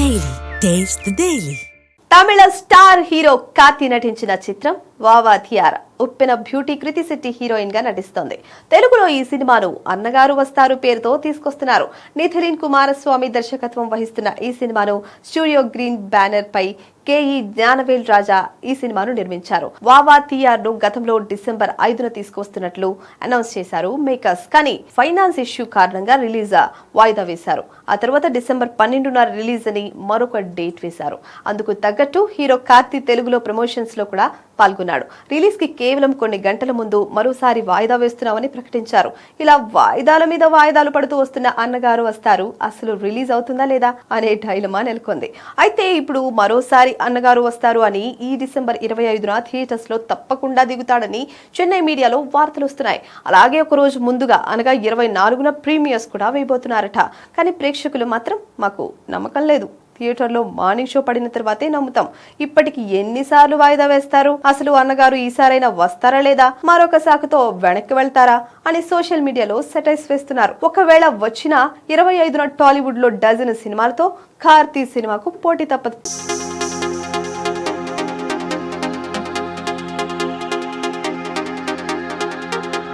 Daily. Taste the Daily. Tamil star hero Karthi నటించిన చిత్రం వావా థియారా ఉప్పెన beauty కృతి Shetty heroine గా నటిస్తోంది. తెలుగులో ఈ సినిమాను అన్నగారు వస్తారు పేరుతో తీసుకొస్తున్నారు. నిథిలిన్ కుమారస్వామి దర్శకత్వం వహిస్తున్న ఈ సినిమాను స్టూడియో గ్రీన్ బ్యానర్ పై కేఈ జ్ఞానవేల్ రాజా ఈ సినిమాను నిర్మించారు. వావా థియార్ ను గతంలో డిసెంబర్ 5న తీసుకొస్తున్నట్లు అనౌన్స్ చేశారు మేకర్స్. కానీ ఫైనాన్స్ ఇష్యూ కారణంగా రిలీజ్ వాయిదా వేశారు. ఆ తర్వాత డిసెంబర్ 12న రిలీజ్ అని మరొక డేట్ వేశారు. అందుకు తగ్గట్టు హీరో కార్తీ తెలుగులో ప్రమోషన్స్ లో కూడా పాల్గొన్నాడు. రిలీజ్ కి కేవలం కొన్ని గంటల ముందు మరోసారి వాయిదా వేస్తున్నామని ప్రకటించారు. ఇలా వాయిదాల మీద వాయిదాలు పడుతూ వస్తున్న అన్నగారు వస్తారు అసలు రిలీజ్ అవుతుందా లేదా అనే డైలమా నెలకొంది. అయితే ఇప్పుడు మరోసారి అన్నగారు వస్తారు అని ఈ డిసెంబర్ 25న థియేటర్స్ లో తప్పకుండా దిగుతాడని చెన్నై మీడియాలో వార్తలు వస్తున్నాయి. అలాగే ఒక రోజు ముందుగా అనగా 24న ప్రీమియర్స్ కూడా వేయబోతున్నారట. కానీ ప్రేక్షకులు మాత్రం మాకు నమ్మకం లేదు, థియేటర్లో మార్నింగ్ షో పడిన తర్వాతే నమ్ముతాం, ఇప్పటికి ఎన్నిసార్లు వాయిదా వేస్తారు, అసలు అన్నగారు ఈసారైనా వస్తారా లేదా, మరొక సాకుతో వెనక్కి వెళ్తారా అని సోషల్ మీడియాలో సెటైర్స్ వేస్తున్నారు. ఒకవేళ వచ్చినా 25న టాలీవుడ్ లో డజన్ సినిమాలతో కార్తీ సినిమాకు పోటీ తప్పదు.